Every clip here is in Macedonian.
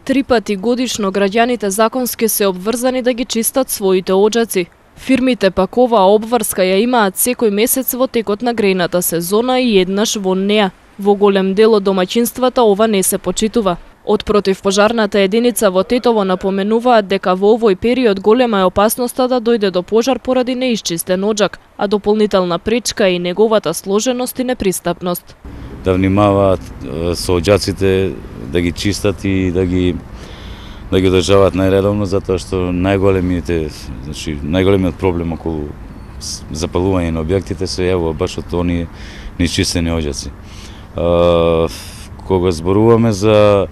3 пати годишно граѓаните законски се обврзани да ги чистат своите оџаци. Фирмите пак оваа обврска ја имаат секој месец во текот на грејната сезона и еднаш во неа. Во голем дел од домаќинствата ова не се почитува. Од противпожарната единица во Тетово напоменуваат дека во овој период голема е опасноста да дојде до пожар поради неисчистен оџак, а дополнителна пречка е и неговата сложеност и непристапност. Да внимаваат со оџаците, да ги чистат и да ги одржаваат најредовно, затоа што најголемиот проблем околу запалување на објектите се јавува баш од оние неисчистени оџаци. Кога зборуваме за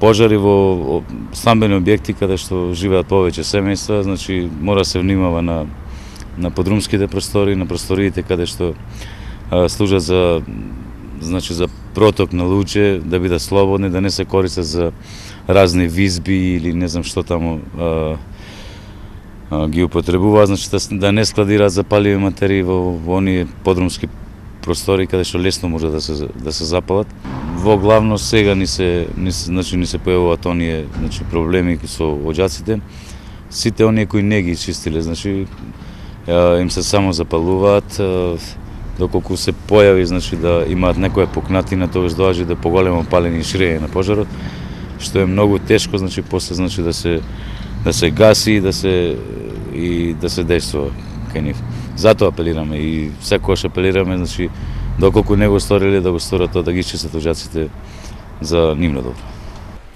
пожари во стамбени објекти каде што живеат повеќе семејства, значи мора се внимава на подрумските простори, на просториите каде што служат за проток на луѓе, да бидат слободни, да не се користат за разни визби или не знам што таму ги употребуваат, значи да не складираат запаливи материи во оние подрумски простори каде што лесно може да се запалат. Во главно сега ни се појавуваат оние проблеми со оџаците. Сите оние кои не ги чистиле, значи им се само запалуваат, доколку се појави да имаат некоја пукнатина, тогаш доаѓа до поголемо палење и ширење на пожарот, што е многу тешко, после да се гаси и да се дејствува кај нив. Затоа апелираме и секогаш апелираме, доколку не го сториле, да го сторат тоа, да ги чистат оџаците за нивно добро.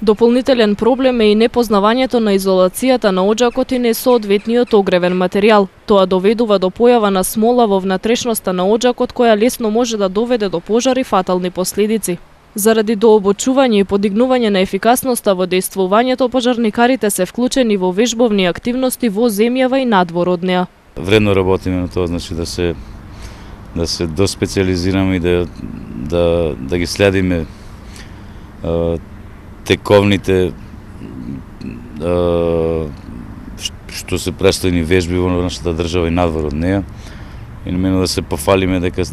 Дополнителен проблем е и непознавањето на изолацијата на оџакот и несоодветниот огревен материјал. Тоа доведува до појава на смола во внатрешноста на оџакот, која лесно може да доведе до пожар и фатални последици. Заради дообучување и подигнување на ефикасноста во дејствувањето, пожарникарите се вклучени во вежбовни активности во земјава и надвор од неа. Вредно работиме на тоа, да се доспециализираме и да ги следиме тековните што се престојни вежби во нашата држава и надвор од неа. И намено да се пофалиме дека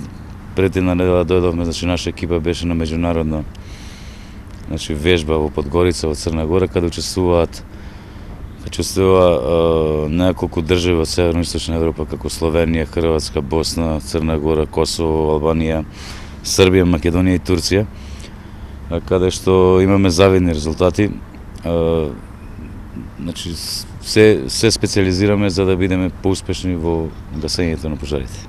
пред една недела дојдовме, наша екипа беше на меѓународна вежба во Подгорица, во Црна Гора, каде учествува неколку држави во Северно-источна Европа, како Словенија, Хрватска, Босна, Црна Гора, Косово, Албанија, Србија, Македонија и Турција, каде што имаме завидни резултати. Се специализираме за да бидеме поуспешни во гасењето на пожарите.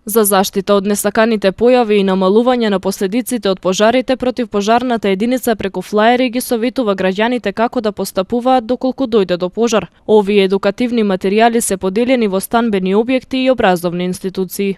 За заштита од несаканите појави и намалување на последиците од пожарите, противпожарната единица преку флаери ги советува граѓаните како да постапуваат доколку дојде до пожар. Овие едукативни материјали се поделени во станбени објекти и образовни институции.